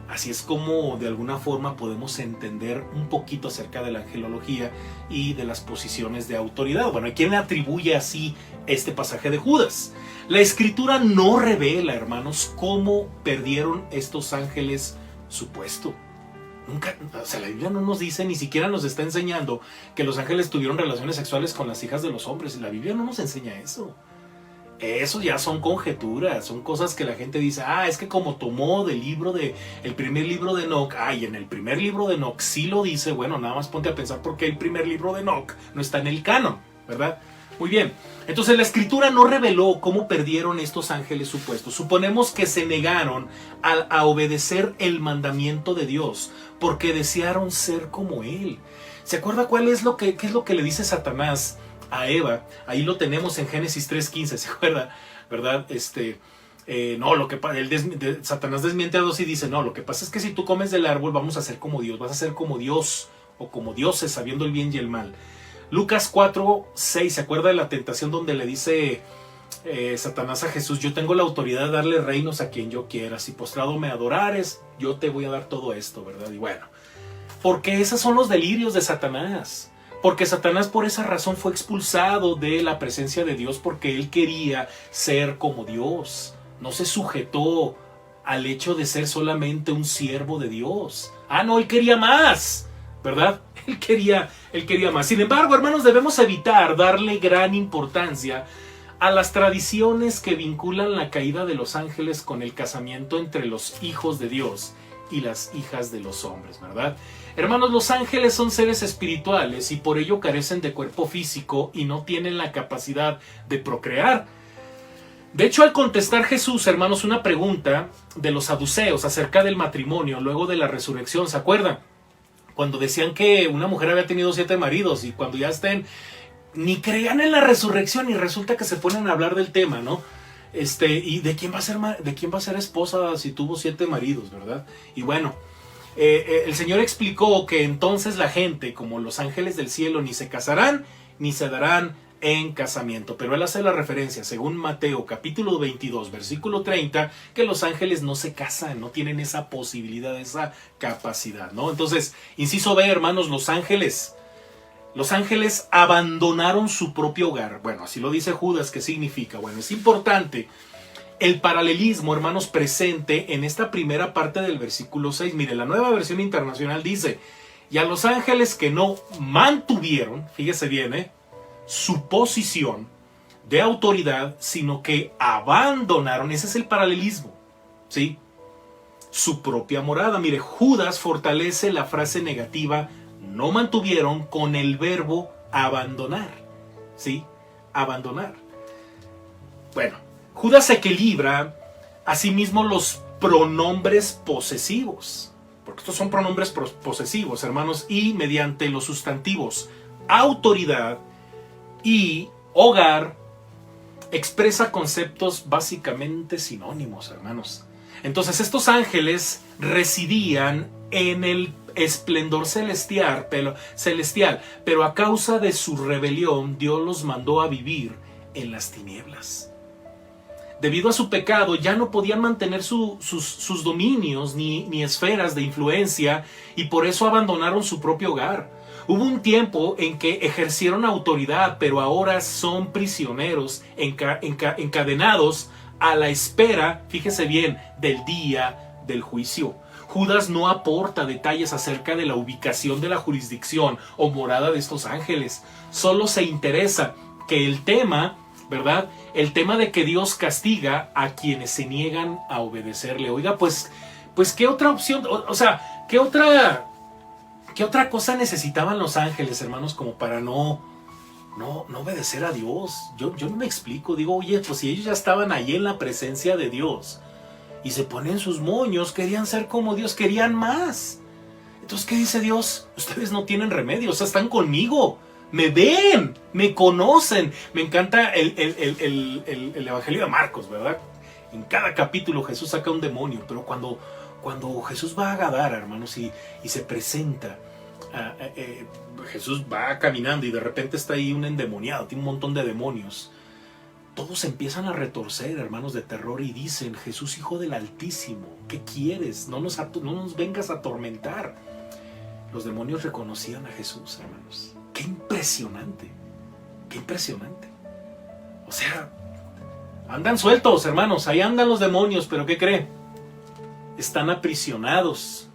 Speaker 1: así es como de alguna forma podemos entender un poquito acerca de la angelología y de las posiciones de autoridad. Bueno, ¿a quién le atribuye así este pasaje de Judas? La escritura no revela, hermanos, cómo perdieron estos ángeles su puesto. Nunca, o sea, la Biblia no nos dice, ni siquiera nos está enseñando que los ángeles tuvieron relaciones sexuales con las hijas de los hombres. La Biblia no nos enseña eso. Eso ya son conjeturas, son cosas que la gente dice: es que como tomó del el primer libro de Enoc, y en el primer libro de Enoc sí lo dice. Bueno, nada más ponte a pensar por qué el primer libro de Enoc no está en el canon, ¿verdad? Muy bien, entonces la escritura no reveló cómo perdieron estos ángeles su puesto. Suponemos que se negaron a obedecer el mandamiento de Dios porque desearon ser como Él. ¿Se acuerda qué es lo que le dice Satanás a Eva? Ahí lo tenemos en Génesis 3:15, ¿se acuerda? ¿Verdad? Satanás desmiente a Dios y dice: no, lo que pasa es que si tú comes del árbol vamos a ser como Dios, vas a ser como Dios o como dioses, sabiendo el bien y el mal. Lucas 4:6, ¿se acuerda de la tentación donde le dice Satanás a Jesús: yo tengo la autoridad de darle reinos a quien yo quiera, si postrado me adorares, yo te voy a dar todo esto, ¿verdad? Y bueno, porque esos son los delirios de Satanás. Porque Satanás por esa razón fue expulsado de la presencia de Dios, porque él quería ser como Dios. No se sujetó al hecho de ser solamente un siervo de Dios. No, él quería más, ¿verdad? Él quería más. Sin embargo, hermanos, debemos evitar darle gran importancia a las tradiciones que vinculan la caída de los ángeles con el casamiento entre los hijos de Dios y las hijas de los hombres, ¿verdad? Hermanos, los ángeles son seres espirituales y por ello carecen de cuerpo físico y no tienen la capacidad de procrear. De hecho, al contestar Jesús, hermanos, una pregunta de los saduceos acerca del matrimonio luego de la resurrección, ¿se acuerdan? Cuando decían que una mujer había tenido 7 maridos y cuando ya estén, ni creían en la resurrección y resulta que se ponen a hablar del tema, ¿no? Y ¿de quién va a ser esposa si tuvo 7 maridos, verdad? Y bueno, el Señor explicó que entonces la gente, como los ángeles del cielo, ni se casarán ni se darán en casamiento. Pero él hace la referencia, según Mateo capítulo 22, versículo 30, que los ángeles no se casan, no tienen esa posibilidad, esa capacidad, ¿no? Entonces, inciso B, hermanos, los ángeles abandonaron su propio hogar. Bueno, así lo dice Judas. ¿Qué significa? Bueno, es importante el paralelismo, hermanos, presente en esta primera parte del versículo 6. Mire, la Nueva Versión Internacional dice: y a los ángeles que no mantuvieron, fíjese bien, su posición de autoridad, sino que abandonaron, ese es el paralelismo, ¿sí?, su propia morada. Mire, Judas fortalece la frase negativa no mantuvieron con el verbo abandonar, ¿sí? Abandonar. Bueno, Judas equilibra asimismo los pronombres posesivos, porque estos son pronombres posesivos, hermanos, y mediante los sustantivos autoridad y hogar expresa conceptos básicamente sinónimos, hermanos. Entonces estos ángeles residían en el esplendor celestial, pero a causa de su rebelión Dios los mandó a vivir en las tinieblas. debido a su pecado, ya no podían mantener sus dominios ni esferas de influencia, y por eso abandonaron su propio hogar. Hubo un tiempo en que ejercieron autoridad, pero ahora son prisioneros, encadenados a la espera, fíjese bien, del día del juicio. Judas no aporta detalles acerca de la ubicación de la jurisdicción o morada de estos ángeles. Solo se interesa que el tema, ¿verdad? El tema de que Dios castiga a quienes se niegan a obedecerle. Oiga, pues ¿qué otra opción? O sea, ¿qué otra cosa necesitaban los ángeles, hermanos, como para no obedecer a Dios? Yo no me explico. Digo, oye, pues si ellos ya estaban ahí en la presencia de Dios y se ponen sus moños, querían ser como Dios, querían más. Entonces, ¿qué dice Dios? Ustedes no tienen remedio, o sea, están conmigo. Me ven, me conocen. Me encanta el Evangelio de Marcos, ¿verdad? En cada capítulo Jesús saca un demonio, pero cuando Jesús va a Gadara, hermanos, y se presenta, Jesús va caminando y de repente está ahí un endemoniado, tiene un montón de demonios. Todos empiezan a retorcer, hermanos, de terror, y dicen: Jesús, Hijo del Altísimo, ¿qué quieres? No nos vengas a atormentar. Los demonios reconocían a Jesús, hermanos. ¡Qué impresionante! ¡Qué impresionante! O sea, andan sueltos, hermanos, ahí andan los demonios, pero ¿qué cree? Están aprisionados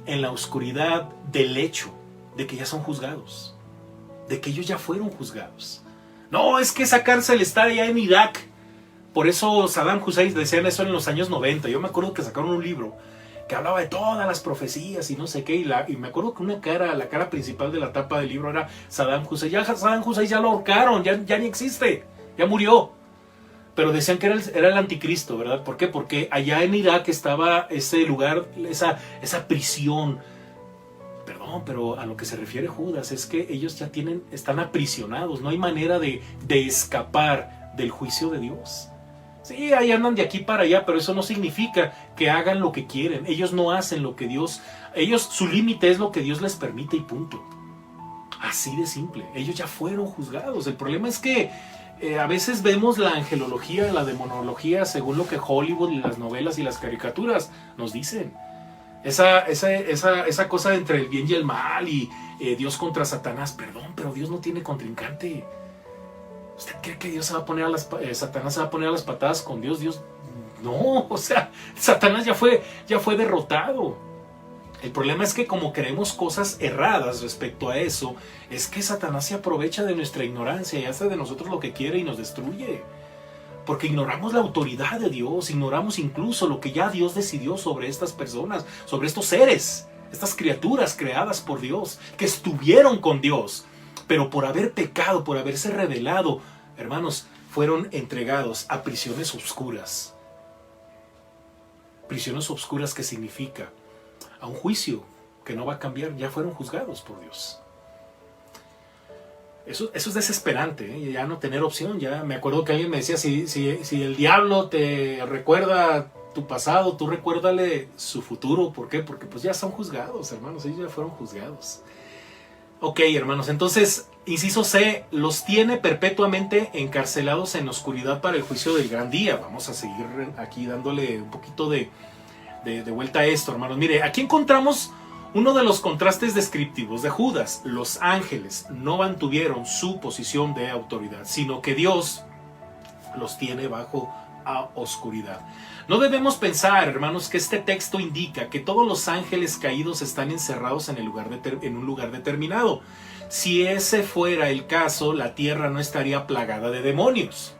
Speaker 1: en la oscuridad del hecho de que ya son juzgados, de que ellos ya fueron juzgados. No, es que esa cárcel está allá en Irak. Por eso Saddam Hussein decían eso en los años 90. Yo me acuerdo que sacaron un libro que hablaba de todas las profecías y no sé qué, y me acuerdo que la cara principal de la tapa del libro era Saddam Hussein. Ya Saddam Hussein ya lo ahorcaron, ya ni existe, ya murió. Pero decían que era el anticristo, ¿verdad? ¿Por qué? Porque allá en Irak estaba ese lugar, esa prisión. Perdón, pero a lo que se refiere Judas es que ellos ya están aprisionados. No hay manera de escapar del juicio de Dios. Sí, ahí andan de aquí para allá, pero eso no significa que hagan lo que quieren. Ellos no hacen lo que Dios... su límite es lo que Dios les permite y punto. Así de simple. Ellos ya fueron juzgados. El problema es que a veces vemos la angelología, la demonología, según lo que Hollywood y las novelas y las caricaturas nos dicen. Esa cosa entre el bien y el mal y Dios contra Satanás. Perdón, pero Dios no tiene contrincante. ¿Usted cree que Dios Satanás se va a poner a las patadas con Dios? Dios no, o sea, Satanás ya fue derrotado. El problema es que como creemos cosas erradas respecto a eso, es que Satanás se aprovecha de nuestra ignorancia y hace de nosotros lo que quiere y nos destruye. Porque ignoramos la autoridad de Dios, ignoramos incluso lo que ya Dios decidió sobre estas personas, sobre estos seres, estas criaturas creadas por Dios, que estuvieron con Dios, pero por haber pecado, por haberse rebelado, hermanos, fueron entregados a prisiones oscuras. Prisiones oscuras, ¿qué significa? A un juicio que no va a cambiar, ya fueron juzgados por Dios. Eso es desesperante, ¿eh? Ya no tener opción. Ya me acuerdo que alguien me decía, si el diablo te recuerda tu pasado, tú recuérdale su futuro. ¿Por qué? Porque pues ya son juzgados, hermanos, ellos ya fueron juzgados. Ok, hermanos, entonces, inciso C, los tiene perpetuamente encarcelados en oscuridad para el juicio del gran día. Vamos a seguir aquí dándole un poquito de vuelta a esto, hermanos. Mire, aquí encontramos uno de los contrastes descriptivos de Judas. Los ángeles no mantuvieron su posición de autoridad, sino que Dios los tiene bajo oscuridad. No debemos pensar, hermanos, que este texto indica que todos los ángeles caídos están encerrados en un lugar determinado. Si ese fuera el caso, la tierra no estaría plagada de demonios.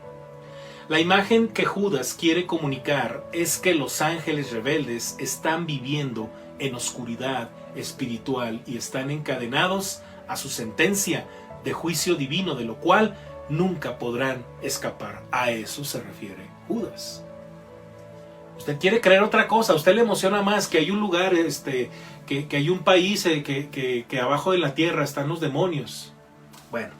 Speaker 1: La imagen que Judas quiere comunicar es que los ángeles rebeldes están viviendo en oscuridad espiritual y están encadenados a su sentencia de juicio divino, de lo cual nunca podrán escapar. A eso se refiere Judas. Usted quiere creer otra cosa, a usted le emociona más que hay un lugar, que hay un país que abajo de la tierra están los demonios. Bueno,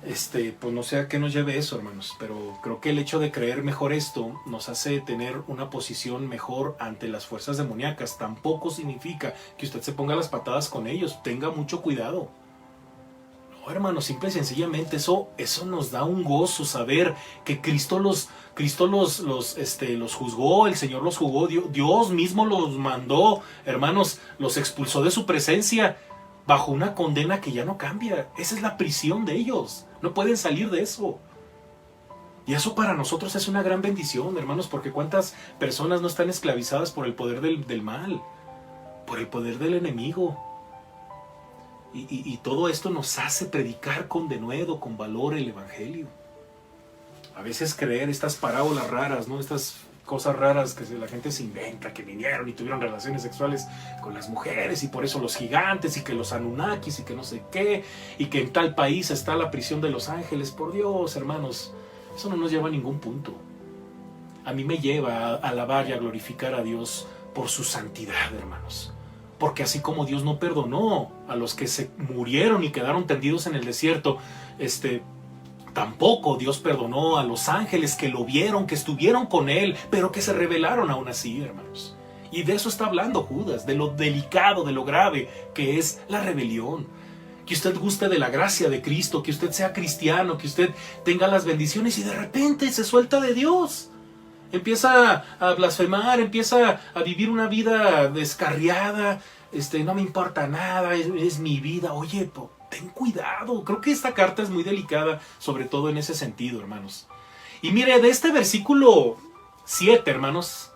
Speaker 1: pues no sé a qué nos lleve eso, hermanos, pero creo que el hecho de creer mejor esto nos hace tener una posición mejor ante las fuerzas demoníacas. Tampoco significa que usted se ponga las patadas con ellos, tenga mucho cuidado. No, hermano, simple y sencillamente eso nos da un gozo saber que Cristo los juzgó, el Señor los juzgó, Dios mismo los mandó, hermanos, los expulsó de su presencia bajo una condena que ya no cambia. Esa es la prisión de ellos, no pueden salir de eso. Y eso para nosotros es una gran bendición, hermanos, porque cuántas personas no están esclavizadas por el poder del mal, por el poder del enemigo. Y todo esto nos hace predicar con denuedo, con valor el Evangelio. A veces creer estas parábolas raras, ¿no? Estas cosas raras que la gente se inventa, que vinieron y tuvieron relaciones sexuales con las mujeres, y por eso los gigantes, y que los Anunnakis, y que no sé qué, y que en tal país está la prisión de los ángeles. Por Dios, hermanos, eso no nos lleva a ningún punto. A mí me lleva a alabar y a glorificar a Dios por su santidad, hermanos. Porque así como Dios no perdonó a los que se murieron y quedaron tendidos en el desierto, tampoco Dios perdonó a los ángeles que lo vieron, que estuvieron con él, pero que se rebelaron aún así, hermanos. Y de eso está hablando Judas, de lo delicado, de lo grave que es la rebelión. Que usted guste de la gracia de Cristo, que usted sea cristiano, que usted tenga las bendiciones y de repente se suelta de Dios. Empieza a blasfemar, empieza a vivir una vida descarriada, no me importa nada, es mi vida. Oye, ten cuidado, creo que esta carta es muy delicada, sobre todo en ese sentido, hermanos. Y mire, de este versículo 7, hermanos,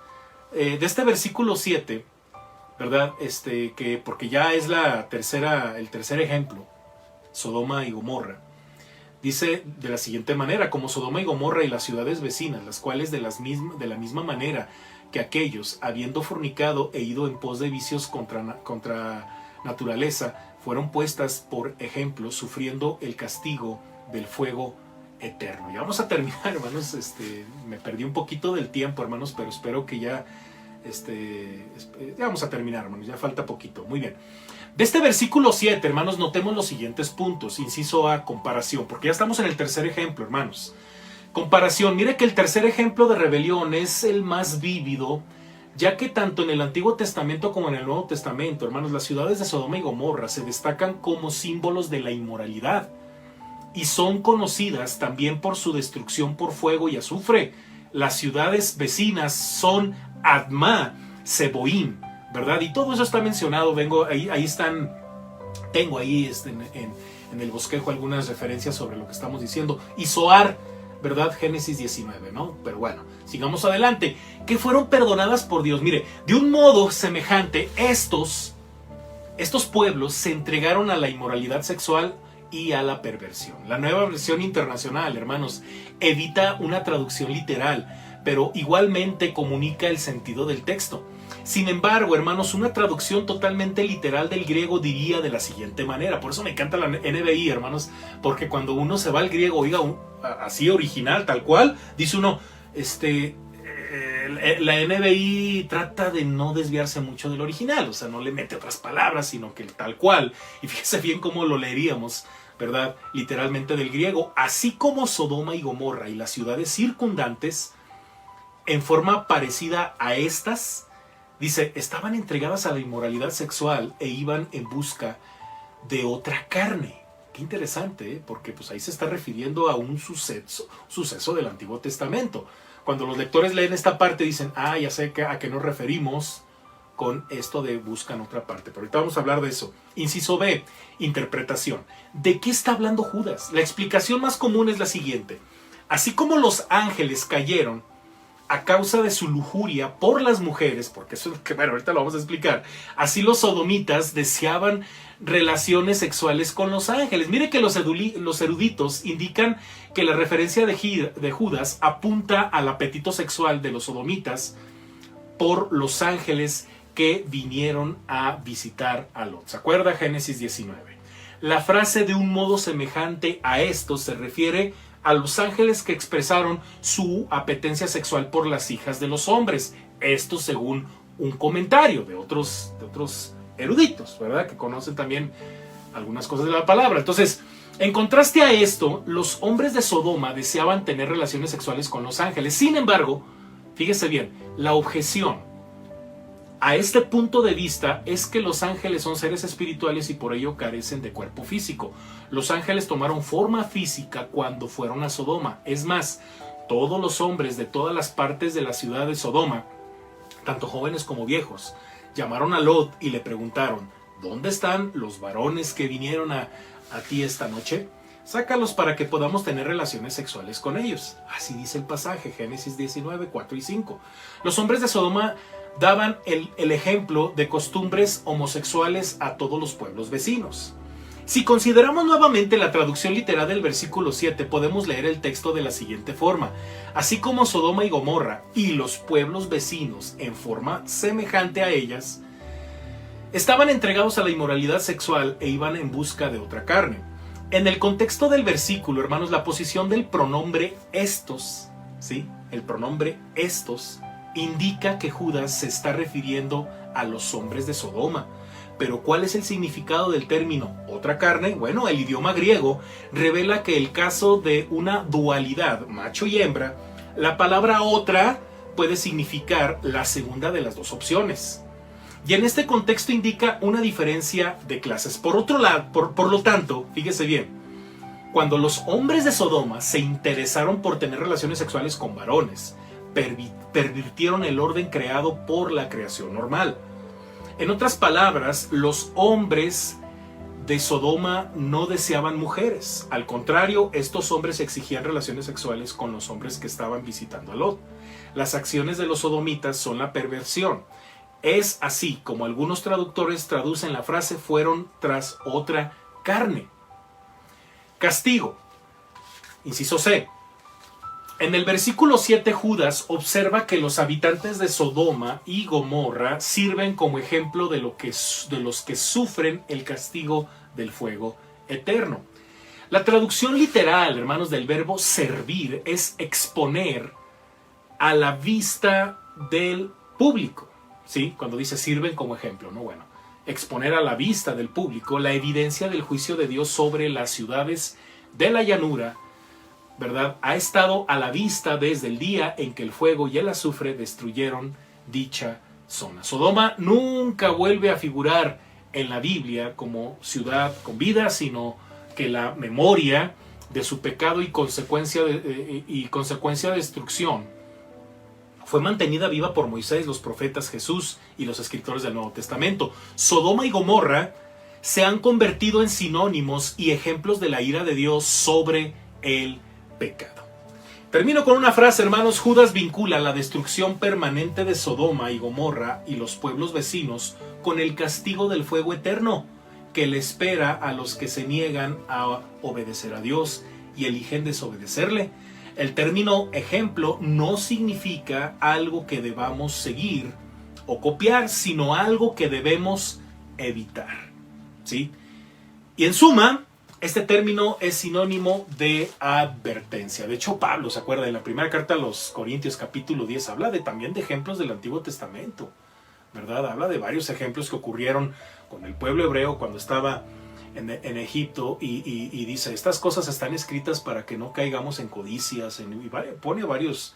Speaker 1: de este versículo 7, ¿verdad? Porque ya es el tercer ejemplo, Sodoma y Gomorra. Dice de la siguiente manera: como Sodoma y Gomorra y las ciudades vecinas, las cuales de la misma manera que aquellos, habiendo fornicado e ido en pos de vicios contra naturaleza, fueron puestas por ejemplo, sufriendo el castigo del fuego eterno. Ya vamos a terminar, hermanos. Me perdí un poquito del tiempo, hermanos, pero espero que ya vamos a terminar, hermanos, ya falta poquito. Muy bien. De este versículo 7, hermanos, notemos los siguientes puntos. Inciso A, comparación, porque ya estamos en el tercer ejemplo, hermanos. Comparación. Mire que el tercer ejemplo de rebelión es el más vívido, ya que tanto en el Antiguo Testamento como en el Nuevo Testamento, hermanos, las ciudades de Sodoma y Gomorra se destacan como símbolos de la inmoralidad y son conocidas también por su destrucción por fuego y azufre. Las ciudades vecinas son Adma, Seboim, ¿verdad? Y todo eso está mencionado. Tengo ahí en el bosquejo algunas referencias sobre lo que estamos diciendo. Y Zoar, ¿verdad? Génesis 19, ¿no? Pero bueno, sigamos adelante. Que fueron perdonadas por Dios. Mire, de un modo semejante, estos pueblos se entregaron a la inmoralidad sexual y a la perversión. La Nueva Versión Internacional, hermanos, evita una traducción literal, pero igualmente comunica el sentido del texto. Sin embargo, hermanos, una traducción totalmente literal del griego diría de la siguiente manera. Por eso me encanta la NBI, hermanos, porque cuando uno se va al griego, oiga, así original, tal cual, dice uno, la NBI trata de no desviarse mucho del original, o sea, no le mete otras palabras, sino que tal cual. Y fíjese bien cómo lo leeríamos, ¿verdad? Literalmente del griego. Así como Sodoma y Gomorra y las ciudades circundantes, en forma parecida a estas, dice, estaban entregadas a la inmoralidad sexual e iban en busca de otra carne. Qué interesante, ¿eh? Porque pues ahí se está refiriendo a un suceso del Antiguo Testamento. Cuando los lectores leen esta parte dicen, ya sé a qué nos referimos con esto de buscan otra parte. Pero ahorita vamos a hablar de eso. Inciso B, interpretación. ¿De qué está hablando Judas? La explicación más común es la siguiente. Así como los ángeles cayeron a causa de su lujuria por las mujeres, porque eso es lo que, bueno, ahorita lo vamos a explicar, así los sodomitas deseaban relaciones sexuales con los ángeles. Mire que los eruditos indican que la referencia de Judas apunta al apetito sexual de los sodomitas por los ángeles que vinieron a visitar a Lot. ¿Se acuerda? Génesis 19. La frase de un modo semejante a esto se refiere a los ángeles que expresaron su apetencia sexual por las hijas de los hombres. Esto según un comentario de otros eruditos, ¿verdad? Que conocen también algunas cosas de la palabra. Entonces, en contraste a esto, los hombres de Sodoma deseaban tener relaciones sexuales con los ángeles. Sin embargo, fíjese bien, la objeción A este punto de vista es que los ángeles son seres espirituales y por ello carecen de cuerpo físico. Los ángeles tomaron forma física cuando fueron a Sodoma. Es más, todos los hombres de todas las partes de la ciudad de Sodoma, tanto jóvenes como viejos, llamaron a Lot y le preguntaron: ¿dónde están los varones que vinieron a ti esta noche? Sácalos para que podamos tener relaciones sexuales con ellos. Así dice el pasaje, Génesis 19, 4 y 5. Los hombres de Sodoma daban el ejemplo de costumbres homosexuales a todos los pueblos vecinos. Si consideramos nuevamente la traducción literal del versículo 7, podemos leer el texto de la siguiente forma: así como Sodoma y Gomorra y los pueblos vecinos en forma semejante a ellas, estaban entregados a la inmoralidad sexual e iban en busca de otra carne. En el contexto del versículo, hermanos, la posición del pronombre estos, ¿sí? El pronombre estos indica que Judas se está refiriendo a los hombres de Sodoma. Pero ¿cuál es el significado del término otra carne? Bueno, el idioma griego revela que el caso de una dualidad, macho y hembra, la palabra otra puede significar la segunda de las dos opciones. Y en este contexto indica una diferencia de clases. Por otro lado, por lo tanto, fíjese bien, cuando los hombres de Sodoma se interesaron por tener relaciones sexuales con varones, pervirtieron el orden creado por la creación normal. En otras palabras, los hombres de Sodoma no deseaban mujeres. Al contrario, estos hombres exigían relaciones sexuales con los hombres que estaban visitando a Lot. Las acciones de los sodomitas son la perversión. Es así como algunos traductores traducen la frase: fueron tras otra carne. Castigo. Inciso C. En el versículo 7, Judas observa que los habitantes de Sodoma y Gomorra sirven como ejemplo de los que sufren el castigo del fuego eterno. La traducción literal, hermanos, del verbo servir es exponer a la vista del público. ¿Sí? Cuando dice sirven como ejemplo, ¿no? Bueno, exponer a la vista del público la evidencia del juicio de Dios sobre las ciudades de la llanura, ¿verdad? Ha estado a la vista desde el día en que el fuego y el azufre destruyeron dicha zona. Sodoma nunca vuelve a figurar en la Biblia como ciudad con vida, sino que la memoria de su pecado y consecuencia de destrucción fue mantenida viva por Moisés, los profetas, Jesús y los escritores del Nuevo Testamento. Sodoma y Gomorra se han convertido en sinónimos y ejemplos de la ira de Dios sobre el pecado. Termino con una frase, hermanos. Judas vincula la destrucción permanente de Sodoma y Gomorra y los pueblos vecinos con el castigo del fuego eterno que le espera a los que se niegan a obedecer a Dios y eligen desobedecerle. El término ejemplo no significa algo que debamos seguir o copiar, sino algo que debemos evitar, ¿sí? Y en suma, este término es sinónimo de advertencia. De hecho, Pablo, ¿se acuerda? En la primera carta a los Corintios, capítulo 10, habla también de ejemplos del Antiguo Testamento, ¿verdad? Habla de varios ejemplos que ocurrieron con el pueblo hebreo cuando estaba en Egipto y dice, estas cosas están escritas para que no caigamos en codicias, y pone varios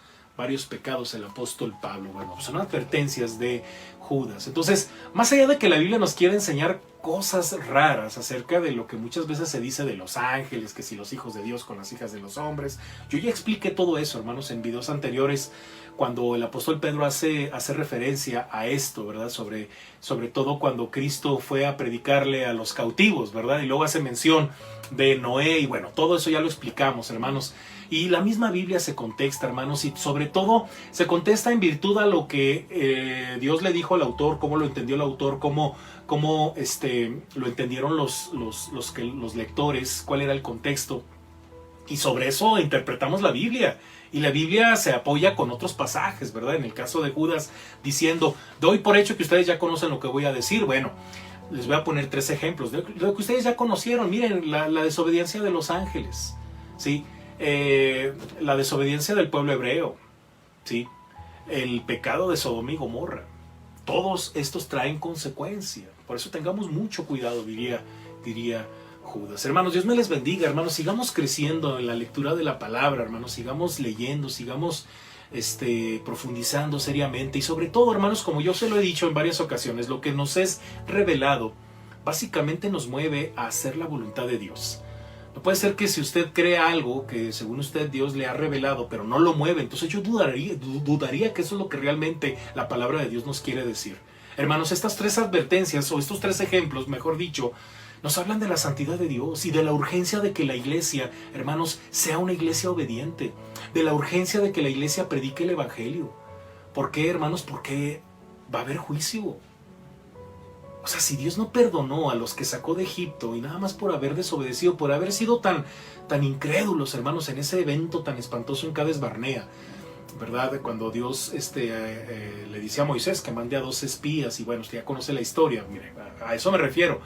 Speaker 1: pecados el apóstol Pablo. Bueno, son advertencias de Judas. Entonces, más allá de que la Biblia nos quiere enseñar cosas raras acerca de lo que muchas veces se dice de los ángeles, que si los hijos de Dios con las hijas de los hombres, yo ya expliqué todo eso, hermanos, en videos anteriores, cuando el apóstol Pedro hace referencia a esto, ¿verdad? Sobre todo cuando Cristo fue a predicarle a los cautivos, ¿verdad? Y luego hace mención de Noé, y bueno, todo eso ya lo explicamos, hermanos. Y la misma Biblia se contesta, hermanos, y sobre todo se contesta en virtud a lo que Dios le dijo al autor, cómo lo entendió el autor, cómo lo entendieron los lectores, cuál era el contexto. Y sobre eso interpretamos la Biblia. Y la Biblia se apoya con otros pasajes, ¿verdad? En el caso de Judas, diciendo, doy por hecho que ustedes ya conocen lo que voy a decir. Bueno, les voy a poner 3 ejemplos de lo que ustedes ya conocieron. Miren, la desobediencia de los ángeles, ¿sí? La desobediencia del pueblo hebreo, ¿sí? El pecado de Sodoma y Gomorra. Todos estos traen consecuencia. Por eso tengamos mucho cuidado, diría Judas. Hermanos, Dios me les bendiga, hermanos. Sigamos creciendo en la lectura de la palabra, hermanos. Sigamos leyendo, sigamos profundizando seriamente. Y sobre todo, hermanos, como yo se lo he dicho en varias ocasiones, lo que nos es revelado básicamente nos mueve a hacer la voluntad de Dios. No puede ser que si usted cree algo que según usted Dios le ha revelado, pero no lo mueve, entonces yo dudaría que eso es lo que realmente la palabra de Dios nos quiere decir. Hermanos, estas tres advertencias, o estos tres ejemplos, mejor dicho, nos hablan de la santidad de Dios y de la urgencia de que la iglesia, hermanos, sea una iglesia obediente, de la urgencia de que la iglesia predique el evangelio. ¿Por qué, hermanos? Porque va a haber juicio. O sea, si Dios no perdonó a los que sacó de Egipto y nada más por haber desobedecido, por haber sido tan incrédulos, hermanos, en ese evento tan espantoso en Cades Barnea, ¿verdad? Cuando Dios le dice a Moisés que mande a 2 espías, y bueno, usted ya conoce la historia, mire, a eso me refiero.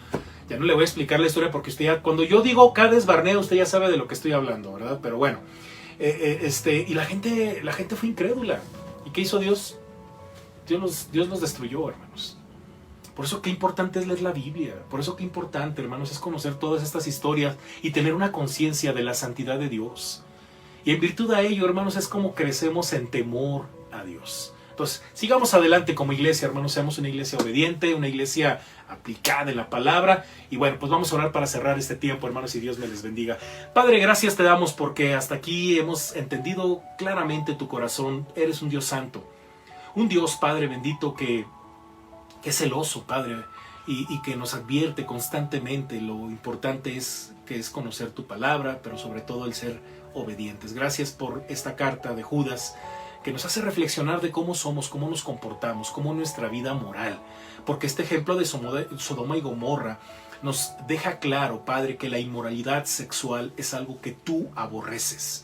Speaker 1: Ya no le voy a explicar la historia porque usted ya, cuando yo digo Cades Barnea, usted ya sabe de lo que estoy hablando, ¿verdad? Pero bueno, y la gente fue incrédula. ¿Y qué hizo Dios? Dios los destruyó, hermanos. Por eso qué importante es leer la Biblia. Por eso qué importante, hermanos, es conocer todas estas historias y tener una conciencia de la santidad de Dios. Y en virtud de ello, hermanos, es como crecemos en temor a Dios. Entonces, sigamos adelante como iglesia, hermanos. Seamos una iglesia obediente, una iglesia aplicada en la palabra. Y bueno, pues vamos a orar para cerrar este tiempo, hermanos, y Dios me les bendiga. Padre, gracias te damos porque hasta aquí hemos entendido claramente tu corazón. Eres un Dios santo. Un Dios, Padre bendito, que es celoso, Padre, y que nos advierte constantemente lo importante que es conocer tu palabra, pero sobre todo el ser obedientes. Gracias por esta carta de Judas que nos hace reflexionar de cómo somos, cómo nos comportamos, cómo nuestra vida moral, porque este ejemplo de Sodoma y Gomorra nos deja claro, Padre, que la inmoralidad sexual es algo que tú aborreces.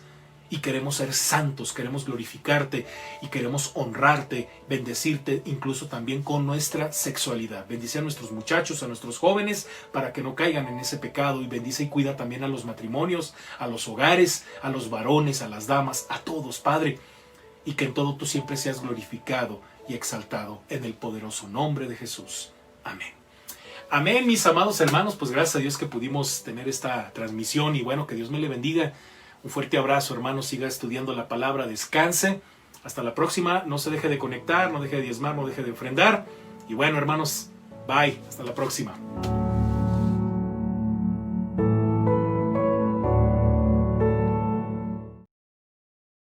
Speaker 1: Y queremos ser santos, queremos glorificarte y queremos honrarte, bendecirte incluso también con nuestra sexualidad. Bendice a nuestros muchachos, a nuestros jóvenes para que no caigan en ese pecado, y bendice y cuida también a los matrimonios, a los hogares, a los varones, a las damas, a todos, Padre. Y que en todo tú siempre seas glorificado y exaltado en el poderoso nombre de Jesús. Amén. Amén, mis amados hermanos, pues gracias a Dios que pudimos tener esta transmisión y bueno, que Dios me le bendiga. Un fuerte abrazo, hermanos. Siga estudiando la palabra. Descanse. Hasta la próxima. No se deje de conectar, no deje de diezmar, no deje de ofrendar. Y bueno, hermanos, bye. Hasta la próxima.